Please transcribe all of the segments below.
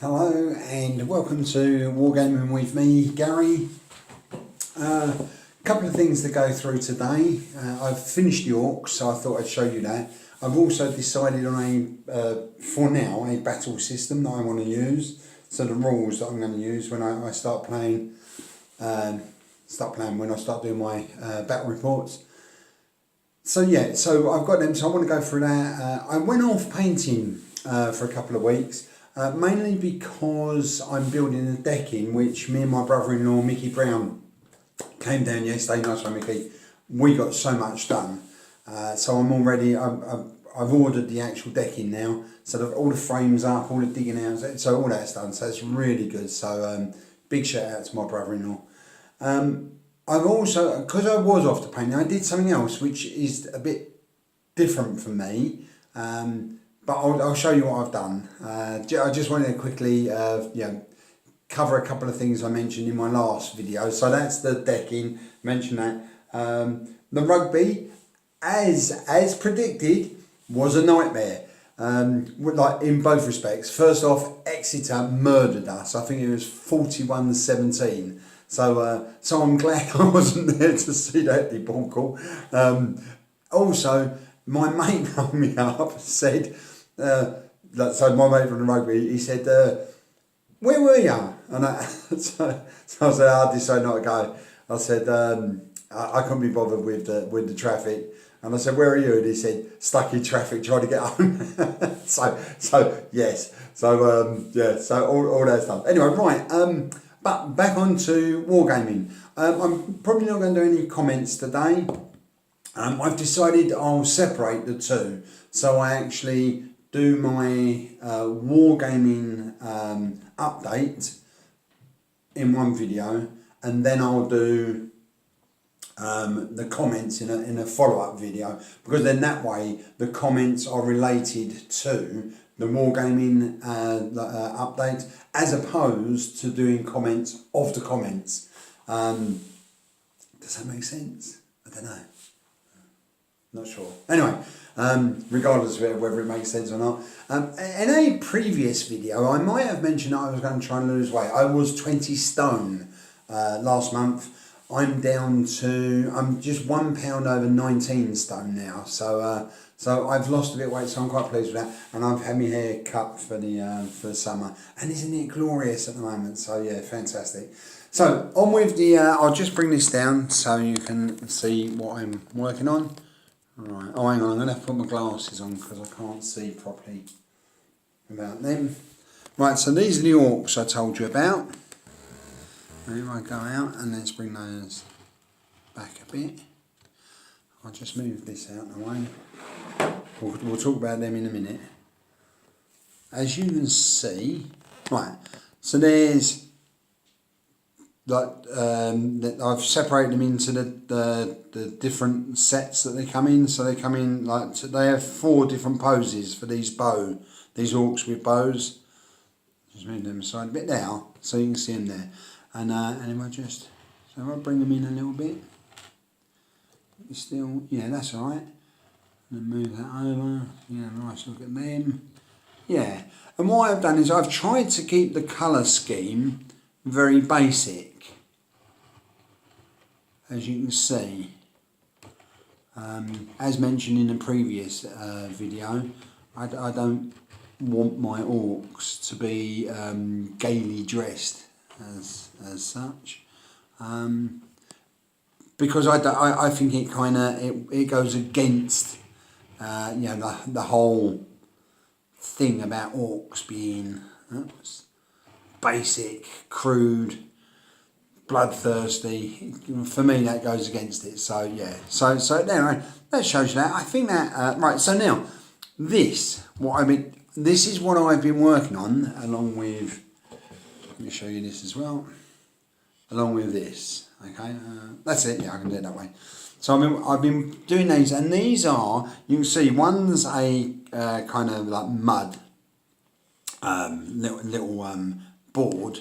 Hello and welcome to Wargaming with me, Gary. A couple of things to go through today. I've finished the orcs, so I thought I'd show you that. I've also decided on for now, a battle system that I want to use. So the rules that I'm going to use when I start playing, when I start doing my battle reports. So yeah, so I've got them, so I want to go through that. I went off painting for a couple of weeks. Mainly because I'm building a decking which me and my brother-in-law Mickey Brown came down yesterday. Nice one, Mickey. We got so much done, so I'm already I've ordered the actual decking now, so all the frames up, all the digging out, so all that's done, so it's really good. So big shout out to my brother-in-law. I've also, because I was off the painting, I did something else which is a bit different for me. But I'll show you what I've done. I just wanted to quickly cover a couple of things I mentioned in my last video. So that's the decking, mention that. The rugby, as predicted, was a nightmare. Like in both respects. First off, Exeter murdered us. I think it was 41-17. So I'm glad I wasn't there to see that debacle. Also, my mate rang me up, said, so my mate from the rugby, he said, where were you? And so I said, I decided not to go. I said, I couldn't be bothered with the traffic. And I said, where are you? And he said, stuck in traffic, trying to get home. so yes. So all that's done. Anyway, right. But back on to Wargaming. I'm probably not going to do any comments today. I've decided I'll separate the two. So I actually do my Wargaming update in one video, and then I'll do the comments in a follow-up video, because then that way the comments are related to the Wargaming update, as opposed to doing comments of the comments. Does that make sense? I don't know. Not sure. Anyway, regardless of whether it makes sense or not. In a previous video, I might have mentioned that I was going to try and lose weight. I was 20 stone last month. I'm down to, I'm just 1 pound over 19 stone now. So I've lost a bit of weight, so I'm quite pleased with that. And I've had my hair cut for the summer. And isn't it glorious at the moment? So yeah, fantastic. So on with the, I'll just bring this down so you can see what I'm working on. Right, oh hang on, I'm going to have to put my glasses on because I can't see properly without them. Right, so these are the orcs I told you about. There I go out, and let's bring those back a bit. I'll just move this out of the way. We'll talk about them in a minute. As you can see, right, so there's like I've separated them into the different sets that they come in. So they come in like, they have 4 different poses for these these orcs with bows. Just move them aside a bit now so you can see them there. And if I just, so if I bring them in a little bit, still, yeah, that's all right. And move that over, nice look at them. Yeah, and what I've done is I've tried to keep the colour scheme very basic, as you can see. As mentioned in the previous video, I don't want my orcs to be gaily dressed as such, because I think it kind of it goes against the whole thing about orcs being basic, crude, bloodthirsty. For me, that goes against it. So yeah, so anyway, that shows you that. I think that right. So now this is what I've been working on, along with. Let me show you this as well. Along with this, okay. That's it. Yeah, I can do it that way. So I've been doing these, and these are, you can see, one's a kind of like mud little board,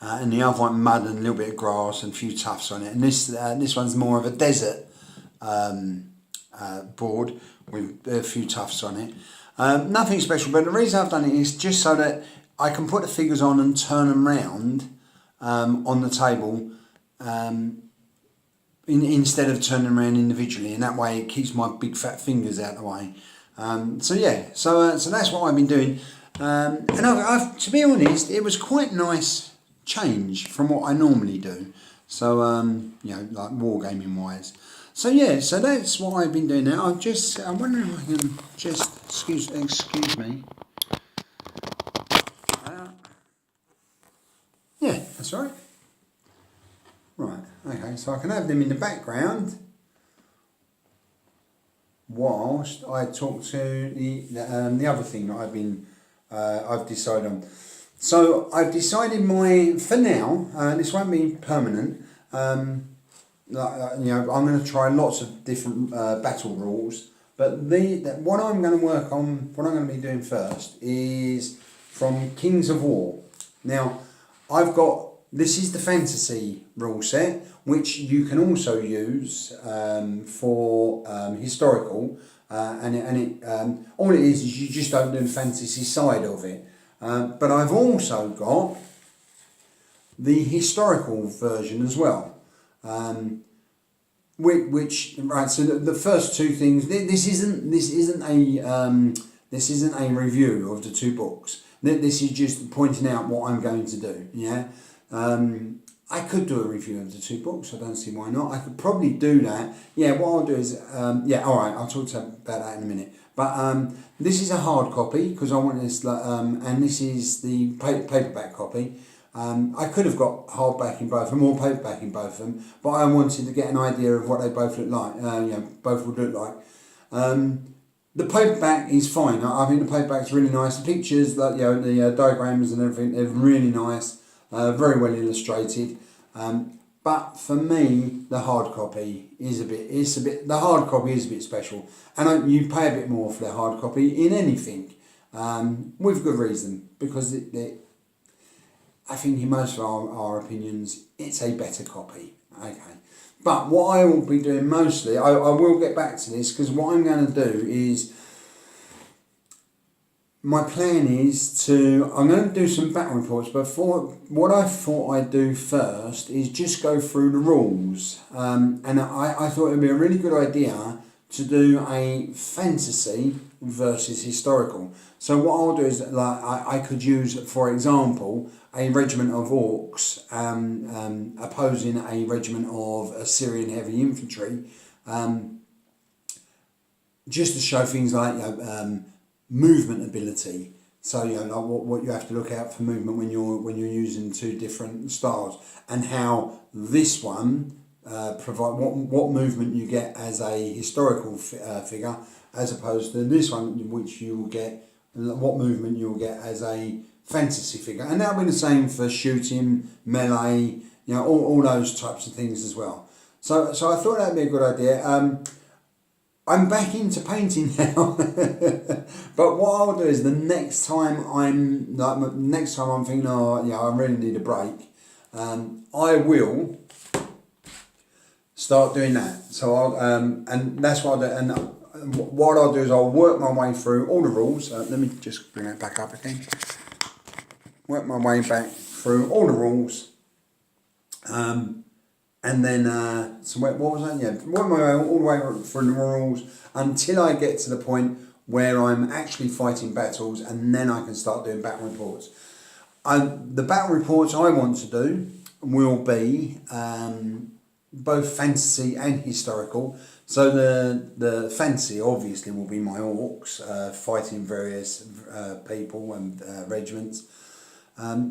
and the other one mud and a little bit of grass and a few tufts on it. And this one's more of a desert board with a few tufts on it. Nothing special, but the reason I've done it is just so that I can put the figures on and turn them round on the table instead of turning them around individually, and that way it keeps my big fat fingers out of the way. So that's what I've been doing, and I've to be honest, it was quite nice change from what I normally do. So like wargaming wise. So yeah, so that's what I've been doing now. I'm wondering if I can just excuse me. Yeah, that's right. Right, okay, so I can have them in the background whilst I talk to the other thing that I've decided on. So I've decided for now, this won't be permanent. I'm going to try lots of different battle rules, but what I'm going to work on, what I'm going to be doing first is from Kings of War. Now, this is the fantasy rule set, which you can also use for historical, and all it is you just don't do the fantasy side of it. But I've also got the historical version as well. Which right? So the first two things. This isn't a review of the two books. This is just pointing out what I'm going to do. Yeah. I could do a review of the two books. I don't see why not. I could probably do that. Yeah. What I'll do is all right. I'll talk about that in a minute. But this is a hard copy because I want this. And this is the paperback copy. I could have got hardback in both of them or paperback in both of them, but I wanted to get an idea of what they both look like. Both would look like. The paperback is fine. I think the paperback's really nice. The pictures, the diagrams and everything, they're really nice. Very well illustrated. But for me, the hard copy is a bit special, and you pay a bit more for the hard copy in anything, with good reason, because I think in most of our opinions, it's a better copy. Okay. But what I will be doing mostly, I will get back to this, because what I'm going to do is, my plan is I'm going to do some battle reports, but what I thought I'd do first is just go through the rules. And I thought it would be a really good idea to do a fantasy versus historical. So what I'll do is, I could use, for example, a regiment of orcs opposing a regiment of Assyrian heavy infantry, just to show things like movement ability. So like what you have to look out for movement when you're using two different styles, and how this one provide what movement you get as a historical figure, as opposed to this one, which you will get what movement you will get as a fantasy figure. And that'll be the same for shooting, melee, all those types of things as well. So I thought that'd be a good idea. I'm back into painting now, but what I'll do is the next time I'm thinking, I really need a break, I will start doing that. So I'll and that's what I'll do. And what I'll do is I'll work my way through all the rules. Let me just bring that back up again. Work my way back through all the rules, and then what was that? Yeah, work my way all the way through the rules until I get to the point where I'm actually fighting battles, and then I can start doing battle reports. The battle reports I want to do will be both fantasy and historical. So the fantasy obviously will be my orcs fighting various people and regiments.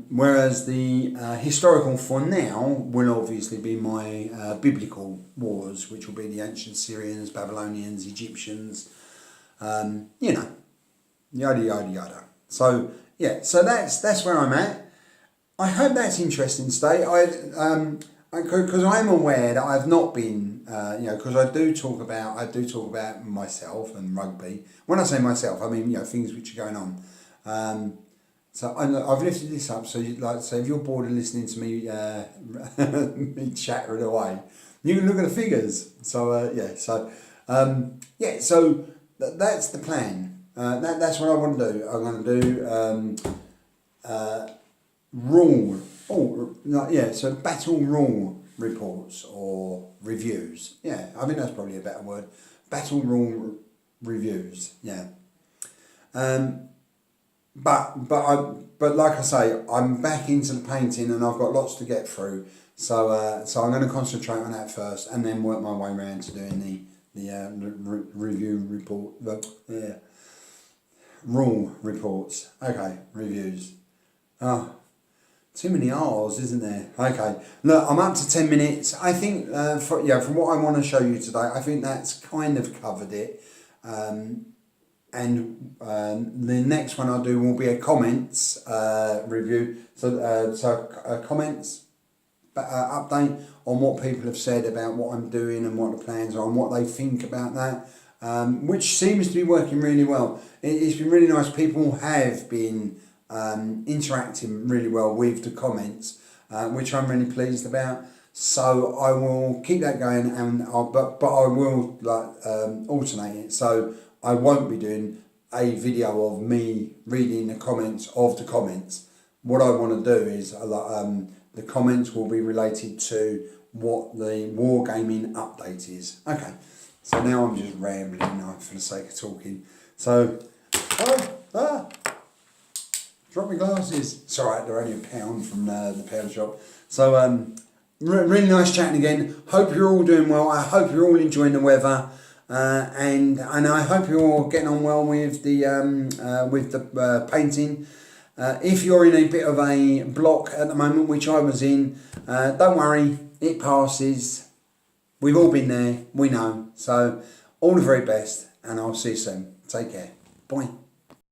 Whereas the historical for now will obviously be my biblical wars, which will be the ancient Syrians, Babylonians, Egyptians, yada yada yada. So yeah, so that's where I'm at. I hope that's interesting today. Because I'm aware that I've not been, because I do talk about myself and rugby. When I say myself, I mean things which are going on. So I've lifted this up, so if you're bored of listening to me me chattering away, you can look at the figures. So so that's the plan. That's what I want to do. I'm going to do rule. Oh, yeah. So battle rule reports or reviews. Yeah, I think that's probably a better word. Battle rule reviews. Yeah. But like I say, I'm back into the painting and I've got lots to get through. So I'm going to concentrate on that first and then work my way around to doing the review report. Rule reports. Okay, reviews. Oh, too many R's, isn't there? Okay, look, I'm up to 10 minutes. I think from what I want to show you today, I think that's kind of covered it. And the next one I'll do will be a comments review. So comments update on what people have said about what I'm doing and what the plans are and what they think about that, which seems to be working really well. It's been really nice. People have been interacting really well with the comments, which I'm really pleased about. So I will keep that going, and but I will alternate it. So I won't be doing a video of me reading the comments of the comments. What I want to do is the comments will be related to what the wargaming update is. Okay, so now I'm just rambling for the sake of talking. So, drop my glasses. It's alright, they're only £1 from the pound shop. So, really nice chatting again. Hope you're all doing well. I hope you're all enjoying the weather. And I hope you're all getting on well with the painting. If you're in a bit of a block at the moment, which I was in, don't worry, it passes. We've all been there, we know. So all the very best, and I'll see you soon. Take care. Bye.